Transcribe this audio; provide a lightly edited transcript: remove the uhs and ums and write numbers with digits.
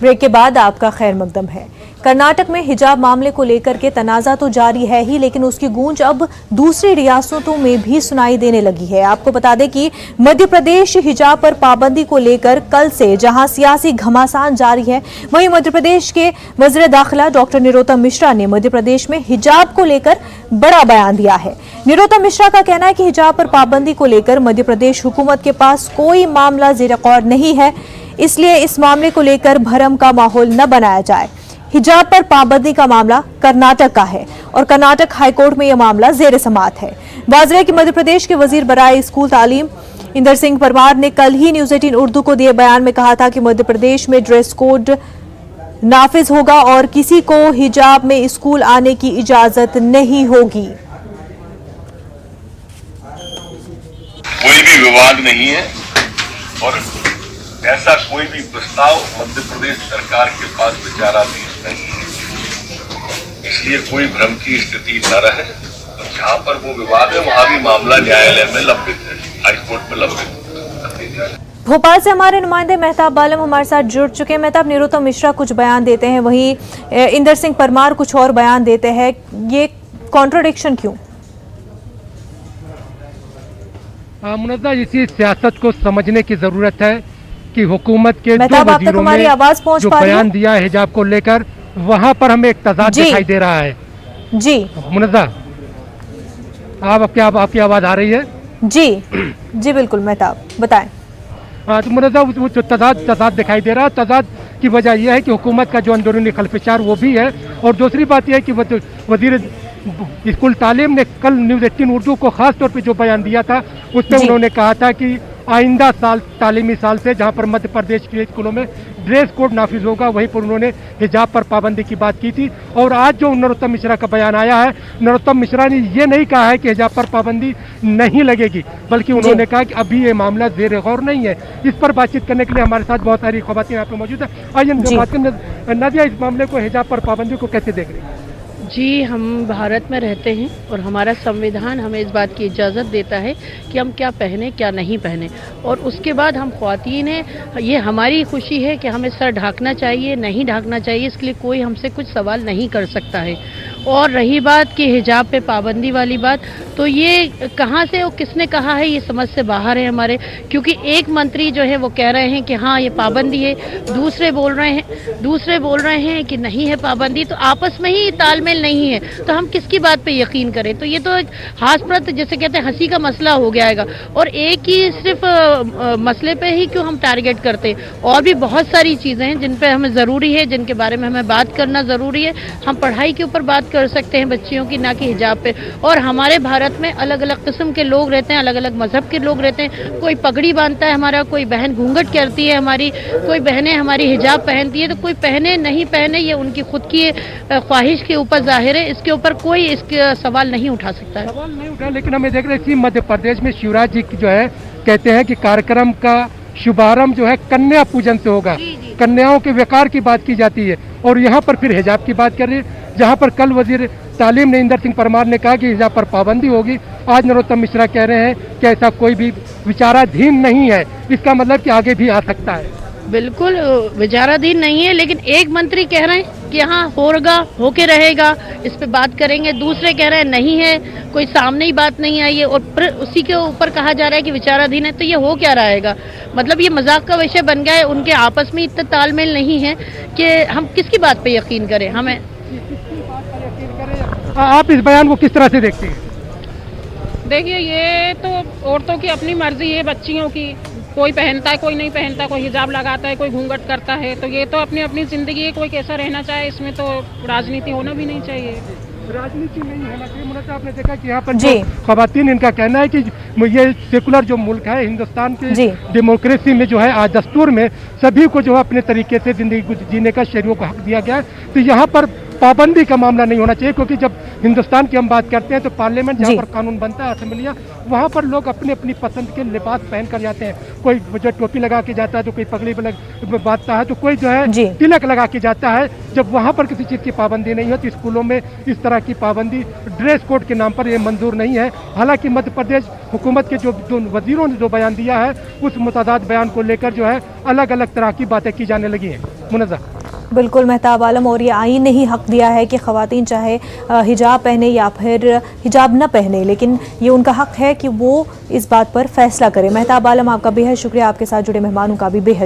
Break के बाद आपका खैर मकदम है। कर्नाटक में हिजाब मामले को लेकर के तनाजा तो जारी है ही, लेकिन उसकी गूंज अब दूसरी रियासतों में भी सुनाई देने लगी है। आपको बता दें कि मध्य प्रदेश हिजाब पर पाबंदी को लेकर कल से जहां सियासी घमासान जारी है, वहीं मध्य प्रदेश के वजीर दाखिला डॉक्टर निरोत्तम मिश्रा ने मध्य प्रदेश में हिजाब को लेकर बड़ा बयान दिया है। निरोत्तम मिश्रा का कहना है कि हिजाब पर पाबंदी को लेकर मध्य प्रदेश हुकूमत के पास कोई मामला ज़ेर गौर नहीं है, इसलिए इस मामले को लेकर भरम का माहौल न बनाया जाए। हिजाब पर पाबंदी का मामला कर्नाटक का है और कर्नाटक हाईकोर्ट में यह मामला जेर समाअत है। वाज़ेह है कि मध्य प्रदेश के वजीर बराए स्कूल तालीम इंदर सिंह परमार ने कल ही न्यूज़ 18 उर्दू को दिए बयान में कहा था कि मध्य प्रदेश में ड्रेस कोड नाफिज होगा और किसी को हिजाब में स्कूल आने की इजाजत नहीं होगी। कोई भी विवाद नहीं है और ऐसा कोई भी प्रस्ताव मध्य प्रदेश सरकार के पास विचाराधीन नहीं है, इसलिए कोई भ्रम की स्थिति न रहे। तो जहां पर वो विवाद है वहां भी मामला न्यायालय में लंबित है, हाईकोर्ट में लंबित। भोपाल से हमारे नुमाइंदे मेहताब आलम हमारे साथ जुड़ चुके हैं। मेहताब, निरोत्तम मिश्रा कुछ बयान देते हैं, वहीं इंदर सिंह परमार कुछ और बयान देते हैं, ये कॉन्ट्रोडिक्शन क्यों? मुनज़्ज़ा, इसी सियासत को समझने की जरूरत है कि हुकूमत के जो वजीरों ने जो बयान दिया है हिजाब को लेकर, वहां पर हमें एक तजाद दिखाई दे रहा है। जी मुनज़्ज़ा, आपकी आवाज आ रही है? जी जी बिल्कुल मेहताब, बताएं। हाँ, तो मुनज़्ज़ा वो जो तजाद दिखाई दे रहा है, तजाद की वजह यह है कि हुकूमत का जो अंदरूनी खलफिशार वो भी है, और दूसरी बात यह है कि वजीर स्कूल तालीम ने कल न्यूज़ 18 उर्दू को खास तौर पे जो बयान दिया था, उसमें उन्होंने कहा था कि आइंदा साल तालीमी साल से जहां पर मध्य प्रदेश के स्कूलों में ड्रेस कोड नाफिज होगा, वहीं पर उन्होंने हिजाब पर पाबंदी की बात की थी। और आज जो नरोत्तम मिश्रा का बयान आया है, नरोत्तम मिश्रा ने ये नहीं कहा है कि हिजाब पर पाबंदी नहीं लगेगी, बल्कि उन्होंने कहा कि अभी ये मामला ज़ेर गौर नहीं है। इस पर बातचीत करने के लिए हमारे साथ बहुत सारी ख़वातीन यहाँ पे मौजूद है। आइए बात करें। नादिया, इस मामले को, हिजाब पर पाबंदी को कैसे देख रही है? जी, हम भारत में रहते हैं और हमारा संविधान हमें इस बात की इजाज़त देता है कि हम क्या पहने क्या नहीं पहने, और उसके बाद हम ख़वातीन हैं, ये हमारी खुशी है कि हमें सर ढाँकना चाहिए नहीं ढाँकना चाहिए, इसके लिए कोई हमसे कुछ सवाल नहीं कर सकता है। और रही बात कि हिजाब पे पाबंदी वाली बात, तो ये कहाँ से और किसने कहा है, ये समझ से बाहर है हमारे, क्योंकि एक मंत्री जो है वो कह रहे हैं कि हाँ ये पाबंदी है, दूसरे बोल रहे हैं कि नहीं है पाबंदी, तो आपस में ही तालमेल नहीं है, तो हम किसकी बात पे यकीन करें? तो ये तो एक हास्यप्रद, जैसे कहते हैं, हंसी का मसला हो गया है। और एक ही सिर्फ मसले पे ही क्यों हम टारगेट करते हैं? और भी बहुत सारी चीज़ें हैं जिन पे हमें ज़रूरी है, जिनके बारे में हमें बात करना ज़रूरी है। हम पढ़ाई के ऊपर बात कर सकते हैं बच्चियों की, ना कि हिजाब पे। और हमारे भारत में अलग अलग किस्म के लोग रहते हैं, अलग अलग मजहब के लोग रहते हैं। कोई पगड़ी बांधता है हमारा, कोई बहन घूंघट करती है हमारी, कोई बहनें हमारी हिजाब पहनती है, तो कोई पहने नहीं पहने ये उनकी खुद की ख्वाहिश के ऊपर जाहिर है, इसके ऊपर कोई इसके सवाल नहीं उठा सकता है। सवाल नहीं उठा, लेकिन हमें देख रहे हैं मध्य प्रदेश में शिवराज जी जो है कहते हैं कि कार्यक्रम का शुभारंभ जो है कन्या पूजन से होगा। कन्याओं के वकार की बात की जाती है, और यहाँ पर फिर हिजाब की बात कर रही है, जहाँ पर कल वजीर तालीम ने इंदर सिंह परमार ने कहा कि हिजाब पर पाबंदी होगी। आज नरोत्तम मिश्रा कह रहे हैं कि ऐसा कोई भी विचाराधीन नहीं है, इसका मतलब कि आगे भी आ सकता है। बिल्कुल विचाराधीन नहीं है, लेकिन एक मंत्री कह रहे हैं कि हाँ होगा, होके रहेगा, इस पे बात करेंगे, दूसरे कह रहे हैं नहीं है, कोई सामने ही बात नहीं आई है, और फिर उसी के ऊपर कहा जा रहा है कि विचाराधीन है, तो ये हो क्या रहेगा? मतलब ये मजाक का विषय बन गया है। उनके आपस में इतना तालमेल नहीं है कि हम किसकी बात पे यकीन करें। हमें आप इस बयान को किस तरह से देखते हैं? देखिए, ये तो औरतों की अपनी मर्जी है, बच्चियों की, कोई पहनता है कोई नहीं पहनता, कोई हिजाब लगाता है कोई घूंघट करता है, तो ये तो अपनी अपनी जिंदगी है, कोई कैसा रहना चाहे, इसमें तो राजनीति होना भी नहीं चाहिए। राजनीति नहीं होना चाहिए। मुनज़्ज़ा, आपने देखा कि यहाँ पर जो ख़वातीन, इनका कहना है कि ये सेकुलर जो मुल्क है, हिंदुस्तान के डेमोक्रेसी में जो है आज दस्तूर में सभी को जो है अपने तरीके से जिंदगी जीने का शरीरों को हक दिया गया है, तो यहाँ पर पाबंदी का मामला नहीं होना चाहिए, क्योंकि जब हिंदुस्तान की हम बात करते हैं तो पार्लियामेंट जहाँ जी। पर कानून बनता है, असेंबलियाँ, वहाँ पर लोग अपनी अपनी पसंद के लिबास पहन कर जाते हैं। कोई जो टोपी लगा के जाता है तो कोई पगड़ी बांधता है, तो कोई जो जी। है तिलक लगा के जाता है। जब वहाँ पर किसी चीज़ की पाबंदी नहीं होती, स्कूलों में इस तरह की पाबंदी ड्रेस कोड के नाम पर ये मंजूर नहीं है। हालांकि मध्य प्रदेश हुकूमत के जो वजीरों ने जो बयान दिया है, उस मुतादाद बयान को लेकर जो है अलग अलग तरह की बातें की जाने लगी हैं। मुनज़्ज़ा। बिल्कुल मेहताब आलम, और ये आईन ने ही हक दिया है कि ख़वातीन चाहे हिजाब पहने या फिर हिजाब न पहने, लेकिन ये उनका हक है कि वो इस बात पर फैसला करें। मेहताब आलम, आपका बेहद शुक्रिया, आपके साथ जुड़े मेहमानों का भी बेहद